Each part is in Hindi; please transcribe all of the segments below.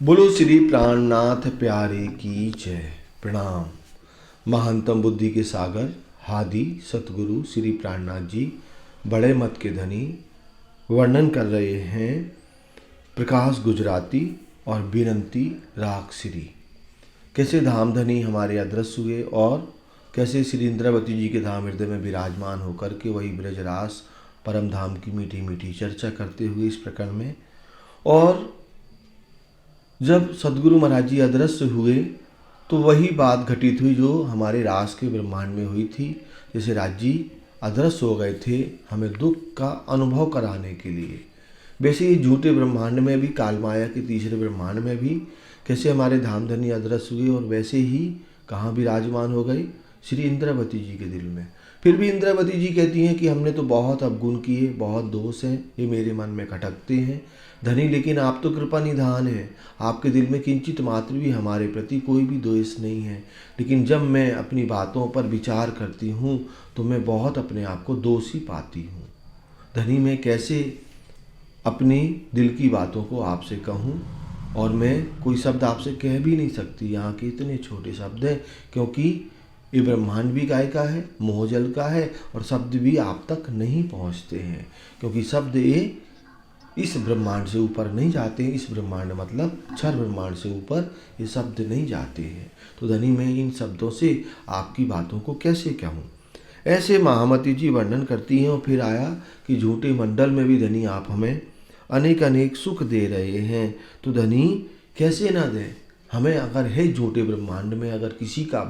बोलो श्री प्राणनाथ प्यारे की जय। प्रणाम। महंतम बुद्धि के सागर हादि सतगुरु श्री प्राणनाथ जी बड़े मत के धनी वर्णन कर रहे हैं प्रकाश गुजराती और बिनंती रागश्री। कैसे धाम धनी हमारे अदृश्य हुए और कैसे श्री इंद्रावती जी के धाम हृदय में विराजमान होकर के वही ब्रजरास परम धाम की मीठी मीठी चर्चा करते हुए इस प्रकरण में। और जब सदगुरु महाराज जी अदृश्य हुए तो वही बात घटित हुई जो हमारे रास के ब्रह्मांड में हुई थी। जैसे राज जी अदृश्य हो गए थे हमें दुख का अनुभव कराने के लिए, वैसे ही झूठे ब्रह्मांड में भी, काल माया के तीसरे ब्रह्मांड में भी कैसे हमारे धाम धनी अदृश्य हुए और वैसे ही कहाँ विराजमान हो गई श्री इंद्रावती जी के दिल में। फिर भी इंद्रावती जी कहती हैं कि हमने तो बहुत अवगुण किए, बहुत दोष हैं, ये मेरे मन में खटकते हैं धनी, लेकिन आप तो कृपा निधान है, आपके दिल में किंचित मात्र भी हमारे प्रति कोई भी द्वेष नहीं है। लेकिन जब मैं अपनी बातों पर विचार करती हूँ तो मैं बहुत अपने आप को दोषी पाती हूँ धनी। मैं कैसे अपनी दिल की बातों को आपसे कहूँ, और मैं कोई शब्द आपसे कह भी नहीं सकती। यहाँ के इतने छोटे शब्द हैं क्योंकि ये ब्रह्मांड भी काय का है, मोहजल का है, और शब्द भी आप तक नहीं पहुँचते हैं क्योंकि शब्द ये इस ब्रह्मांड से ऊपर नहीं जाते हैं। इस ब्रह्मांड मतलब क्षर ब्रह्मांड से ऊपर ये शब्द नहीं जाते हैं। तो धनी मैं इन शब्दों से आपकी बातों को कैसे कहूँ। ऐसे महामती जी वर्णन करती हैं। और फिर आया कि झूठे मंडल में भी धनी आप हमें अनेक अनेक सुख दे रहे हैं, तो धनी कैसे ना दें हमें। अगर है झूठे ब्रह्मांड में अगर किसी का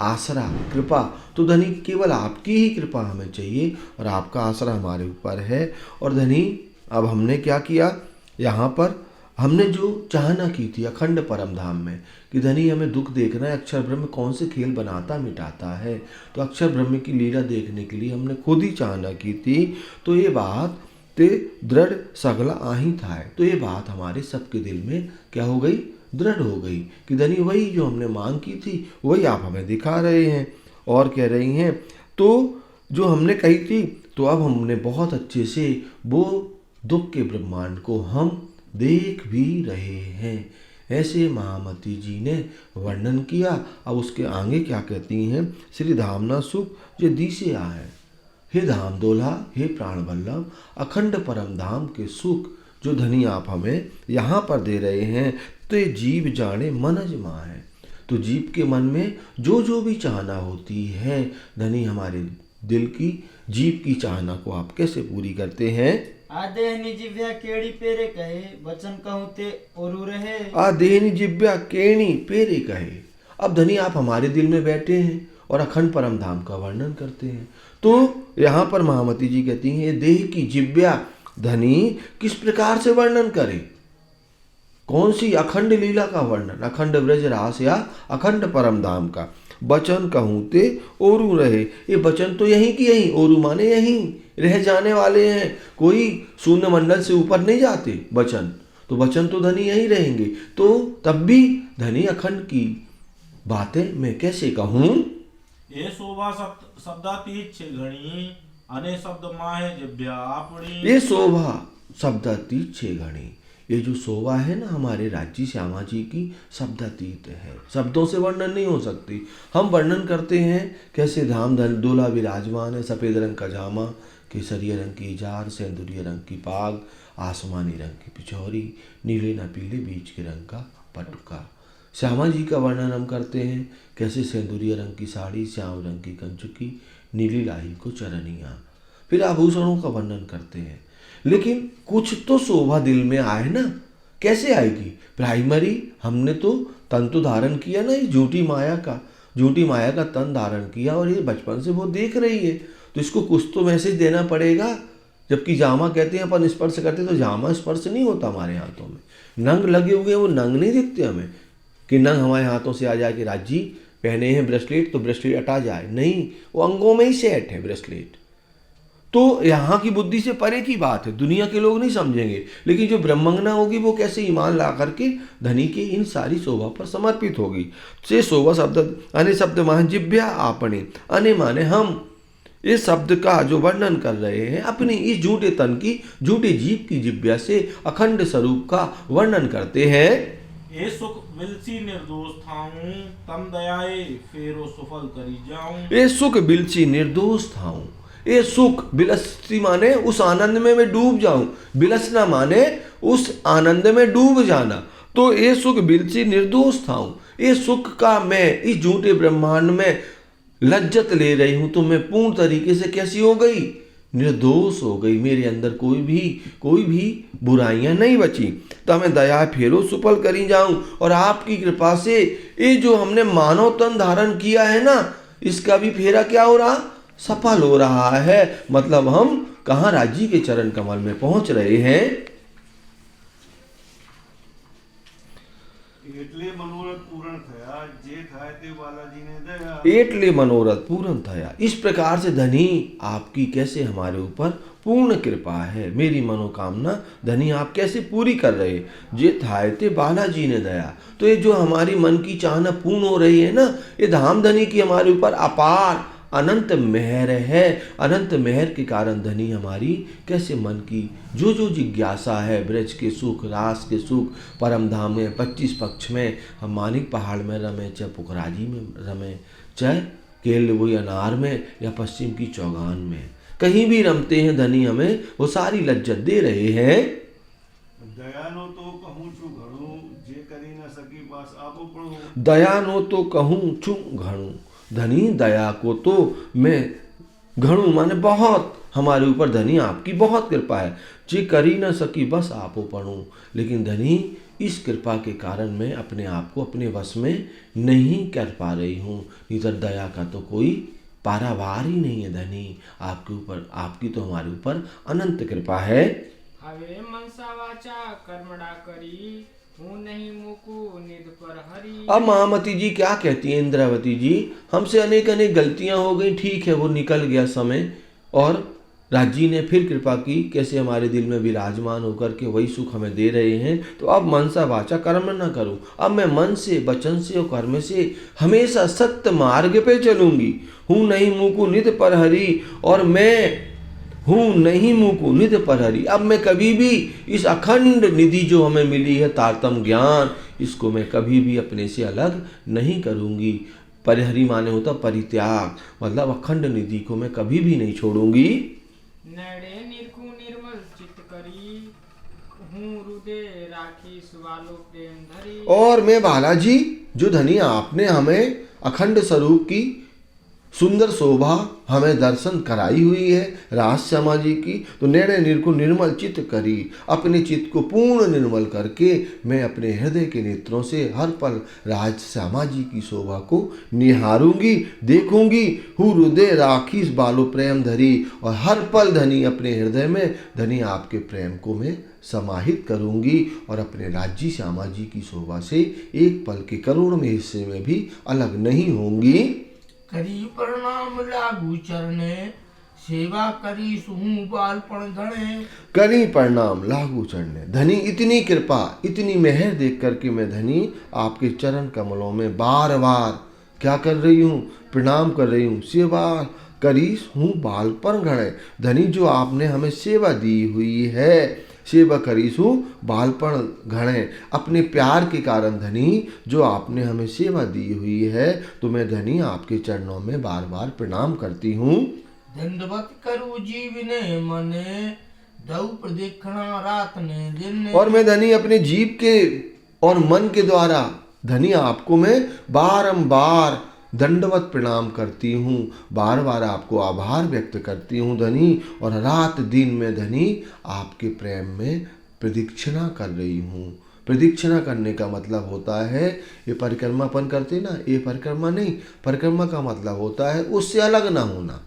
आसरा कृपा, तो धनी केवल आपकी ही कृपा हमें चाहिए और आपका आसरा हमारे ऊपर है। और धनी अब हमने क्या किया, यहाँ पर हमने जो चाहना की थी अखंड परम धाम में कि धनी हमें दुख देखना है, अक्षर ब्रह्म कौन से खेल बनाता मिटाता है, तो अक्षर ब्रह्म की लीला देखने के लिए हमने खुद ही चाहना की थी। तो ये बात ते दृढ़ सगला आही था है, तो ये बात हमारे सबके दिल में क्या हो गई, दृढ़ हो गई कि धनी वही जो हमने मांग की थी वही आप हमें दिखा रहे हैं और कह रही हैं। तो जो हमने कही थी तो अब हमने बहुत अच्छे से वो दुख के ब्रह्मांड को हम देख भी रहे हैं। ऐसे महामती जी ने वर्णन किया। अब उसके आगे क्या कहती हैं, श्री धामना सुख जो दी से आए, हे धाम दोला हे प्राण वल्लभ, अखंड परम धाम के सुख जो धनी आप हमें यहाँ पर दे रहे हैं, तो ये जीव जाने मन अजमा है। तो जीव के मन में जो जो भी चाहना होती है धनी हमारे दिल की जीव की चाहना को आप कैसे पूरी करते हैं। आदेहनी जिव्या केड़ी पेरे कहे, वचन कहूँ ते ओरु रहे। आदेहनी जिव्या केणी पेरे कहे। अब धनी आप हमारे दिल में बैठे हैं और अखंड परम धाम का वर्णन करते हैं। तो यहाँ पर महामती जी कहती हैं ये देह की जिव्या धनी किस प्रकार से वर्णन करे, कौन सी अखंड लीला का वर्णन, अखंड ब्रज रास या अखंड परम धाम का। बचन कहूँ ते ओरू रहे, ये बचन तो यहीं की यहीं, ओरू माने यहीं रह जाने वाले हैं, कोई शून्य मंडल से ऊपर नहीं जाते बचन, तो बचन तो धनी यहीं रहेंगे। तो तब भी धनी अखंड की बातें मैं कैसे कहूँ। ये शोभा शब्दातीत छे घणी अने शब्द माहे जिव्या आपणी। ये शोभा शब्दातीत छे घणी, ये जो शोभा है ना हमारे राज्य श्यामा जी की शब्दातीत है, शब्दों से वर्णन नहीं हो सकती। हम वर्णन करते हैं कैसे धाम दोला विराजमान है, सफ़ेद रंग का जामा, केसरिया रंग की जार, सेंदुरिया रंग की पाग, आसमानी रंग की पिछौरी, नीले न पीले बीच के रंग का पटुका। श्यामा जी का वर्णन हम करते हैं कैसे सेंदुरिया रंग की साड़ी, श्याम रंग की कंचुकी, नीली लाही को चरनिया। फिर आभूषणों का वर्णन करते हैं, लेकिन कुछ तो शोभा दिल में आए ना, कैसे आएगी। प्राइमरी हमने तो तन तो धारण किया ना, ये झूठी माया का तन धारण किया और ये बचपन से वो देख रही है, तो इसको कुछ तो मैसेज देना पड़ेगा। जबकि जामा कहते हैं अपन स्पर्श करते तो जामा स्पर्श नहीं होता हमारे हाथों में, नंग लगे हुए वो नंग नहीं दिखते हमें कि नंग हमारे हाथों से आ जाए कि राजी पहने हैं ब्रेसलेट तो ब्रेसलेट हटा जाए, नहीं, वो अंगों में ही सेट है ब्रेसलेट। तो यहाँ की बुद्धि से परे की बात है, दुनिया के लोग नहीं समझेंगे, लेकिन जो ब्रह्मंगना होगी वो कैसे ईमान ला करके धनी के इन सारी शोभा पर समर्पित होगी। से शोभा शब्द अने शब्द मान जिव्या आपने, अने माने हम इस शब्द का जो वर्णन कर रहे हैं अपनी इस झूठे तन की, झूठे जीव की जिव्या से अखंड स्वरूप का वर्णन करते हैं। ए सुख बिलसी निर्दोष थाऊं तम दयाए फेरो सुफल करी जाऊं। ए सुख बिलसी निर्दोष थाऊं, ए सुख बिलसी माने उस आनंद में मैं डूब जाऊं, बिलसना माने उस आनंद में डूब जाना। तो ए सुख बिलसी निर्दोष थाऊं, ए सुख का मैं इस झूठे ब्रह्मांड में लज्जत ले रही हूं, तो मैं पूर्ण तरीके से कैसी हो गई, निर्दोष हो गई। मेरे अंदर कोई भी बुराइयां नहीं बची। तो हमें दया फेरो सुफल करी जाऊं, और आपकी कृपा से ये जो हमने मानव तन धारण किया है ना, इसका भी फेरा क्या हो रहा, सफल हो रहा है। मतलब हम कहाँ, राजी के चरण कमल में पहुंच रहे हैं। એટલે મનોરથ પૂરણ થયા જે થાય તે બાલાજીને દયા। एटले मनोरथ पूर्ण थया। इस प्रकार से धनी आपकी कैसे हमारे ऊपर पूर्ण कृपा है, मेरी मनोकामना धनी आप कैसे पूरी कर रहे, जे थाए ते बालाजी ने दया। तो ये जो हमारी मन की चाहना पूर्ण हो रही है ना, ये धाम धनी की हमारे ऊपर अपार अनंत मेहर है। अनंत मेहर के कारण धनी हमारी कैसे मन की जो जिज्ञासा है, ब्रज के सुख, रास के सुख, परम धाम में 25 पक्ष में हम मानिक पहाड़ में रमे, चाहे पुखराजी में रमे, चाहे केलवुई अनार में या पश्चिम की चौगान में, कहीं भी रमते हैं धनी हमें वो सारी लज्जत दे रहे हैं। દયાનો તો કહું છું ઘણું જે કરી ન સકી બસ આપો પણ। दयानो तो कहूँ चूं घणु, धनी दया को तो मैं घणु माने बहुत, हमारे ऊपर धनी आपकी बहुत कृपा है। जे करी न सकी बस आपो पढ़ूं, लेकिन धनी इस कृपा के कारण मैं अपने आप को अपने वश में नहीं कर पा रही हूँ। इधर दया का तो कोई पारावार ही नहीं है धनी आपके ऊपर, आपकी तो हमारे ऊपर अनंत कृपा है। हवे मनसा वाचा कर्मड़ा करी हूँ नहीं मुकु निध पर हरी। अब महामती जी क्या कहती हैं, इंद्रावती जी, हमसे अनेक गलतियां हो गई, ठीक है वो निकल गया समय, और राज्य ने फिर कृपा की, कैसे हमारे दिल में विराजमान होकर के वही सुख हमें दे रहे हैं। तो अब मनसा वाचा कर्म न करूं, अब मैं मन से, वचन से और कर्म से हमेशा सत्य मार्ग पे चलूंगी। हूँ नहीं मुकु निध पर हरी, और मैं हूँ नहीं मुकु निध पर हरी। अब मैं कभी भी इस अखंड निधि जो हमें मिली है तारतम ज्ञान, इसको मैं कभी भी अपने से अलग नहीं करूँगी। परिहरी माने होता परित्याग, मतलब अखंड निधि को मैं कभी भी नहीं छोड़ूंगी। नड़े निरखु निर्मल चित्त करी हूँ हृदय राखी सुवालो प्रेम धरी। और मैं बालाजी, जो धनी आपने हमें अखंड स्वरूप की सुंदर शोभा हमें दर्शन कराई हुई है रास श्यामा जी की, तो निर्णय निर्को निर्मल चित्त करी, अपने चित्त को पूर्ण निर्मल करके मैं अपने हृदय के नेत्रों से हर पल राज श्यामा जी की शोभा को निहारूंगी, देखूंगी। हूँ हृदय राखी बालो प्रेम धरी, और हर पल धनी अपने हृदय में धनी आपके प्रेम को मैं समाहित करूंगी, और अपने राज्य श्यामा जी की शोभा से एक पल के करोड़वें हिस्से में भी अलग नहीं होंगी। करी प्रणाम लागू चरणे सेवा करी सुहू बालपण घणे। करी प्रणाम लागू चरणे, धनी इतनी कृपा, इतनी मेहर देख करके मैं धनी आपके चरण कमलों में बार बार क्या कर रही हूँ, प्रणाम कर रही हूँ। सेवा करी हूँ बालपण घणे, धनी जो आपने हमें सेवा दी हुई है, सेवा करीसु बालपण घणे, अपने प्यार के कारण धनी जो आपने हमें सेवा दी हुई है, तो मैं धनी आपके चरणों में बार बार प्रणाम करती हूँ। दंडवत करू जीव ने मने दऊ प्रदीक्षिणा रात ने दिन। और मैं धनी अपने जीव के और मन के द्वारा धनी आपको मैं बारंबार दंडवत प्रणाम करती हूँ, बार बार आपको आभार व्यक्त करती हूँ धनी, और रात दिन में धनी आपके प्रेम में प्रदीक्षिणा कर रही हूँ। प्रदीक्षिणा करने का मतलब होता है, ये परिक्रमापन करते ना, ये परिक्रमा नहीं, परिक्रमा का मतलब होता है उससे अलग ना होना।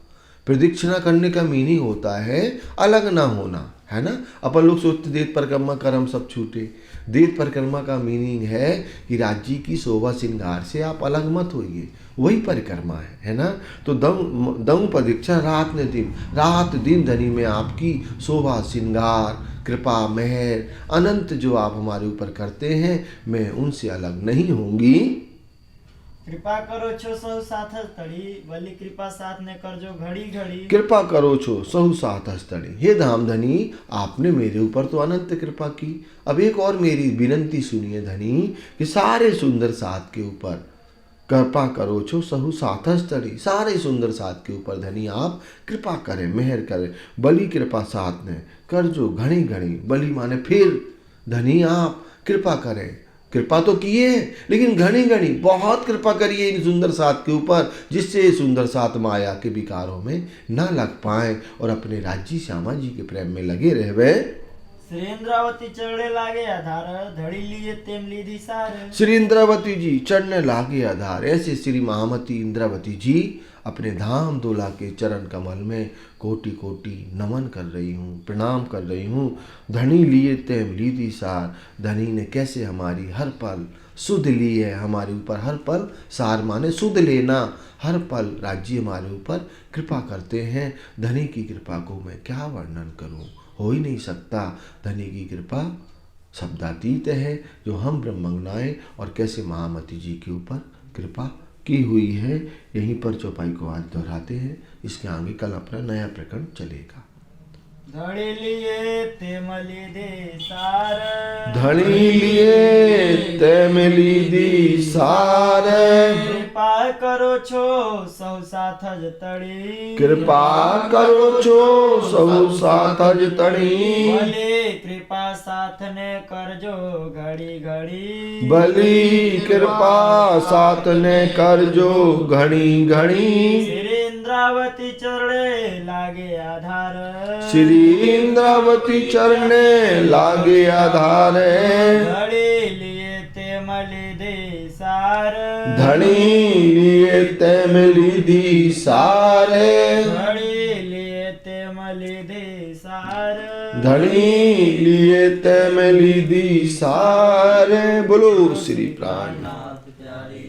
प्रदीक्षिणा करने का मीनिंग होता है अलग ना होना, है ना। अपन लोग सोचते देत परिक्रमा करम सब छूटे, देत परिक्रमा का मीनिंग है कि राज्य की शोभा श्रृंगार से आप अलग मत होइए, वही परिक्रमा है ना। तो दम प्रदीक्षा रात ने दिन, रात दिन धनी में आपकी शोभा श्रृंगार कृपा मेहर अनंत जो आप हमारे ऊपर करते हैं, मैं उनसे अलग नहीं होंगी। कृपा करो छो सहु साथ तड़ी भली कृपा साथ ने कर जो घड़ी घड़ी कृपा करो छो सहु साथ हस्तड़ी। हे धामधनी, आपने मेरे ऊपर तो अनंत कृपा की, अब एक और मेरी विनंती सुनिए धनी कि सारे सुंदर साथ के ऊपर कृपा करो छो सहु साथ हस्तड़ी। सारे सुंदर साथ के ऊपर धनी आप कृपा करें, मेहर करें। बली कृपा साथ ने कर जो घड़ी घड़ी, बली माने फिर धनी आप कृपा करें। कृपा तो किए लेकिन घनी घनी बहुत कृपा करिए इन सुंदर साथ के ऊपर, जिससे ये सुंदर साथ माया के विकारों में न लग पाए और अपने राज्य श्यामा जी के प्रेम में लगे रहवे। श्री इंद्रावती चढ़े लागे आधार धड़ी लिए तेम लीधी सार। श्री इंद्रावती जी चढ़ने लागे आधार। ऐसे श्री महामती इंद्रावती जी अपने धाम दोला के चरण कमल में कोटि कोटि नमन कर रही हूँ, प्रणाम कर रही हूँ। धनी लिए तेम लीधी सार। धनी ने कैसे हमारी हर पल सुध ली है, हमारे ऊपर हर पल, सार माने सुध लेना, हर पल राज्य हमारे ऊपर कृपा करते हैं। धनी की कृपा को मैं क्या वर्णन करूँ, हो ही नहीं सकता। धनी की कृपा शब्दातीत है, जो हम ब्रह्मज्ञाएं और कैसे महामती जी के ऊपर कृपा की हुई है। यहीं पर चौपाई को आज दोहराते हैं, इसके आगे कल अपना नया प्रकरण चलेगा। धड़ी लिए तेम लीधी सार। धनी लिए तेम लीधी सार। कृपा करो छो सहु साथ तड़ी। कृपा करो छो सहु साथ तड़ी। भले कृपा साथ ने कर जो घड़ी घड़ी। भली कृपा साथ ने कर जो घड़ी घड़ी। श्री इंद्रावती चढ़े लागे आधार। श्री इंद्रावती चरणे लागे आधार। घड़ी लिए तेम लीधी सार। धनी लिए तेम लीधी सार। घड़ी लिए तेम लीधी सार। धनी लिए तेम लीधी सार। बोलो श्री प्राणनाथ नाथ प्यारे।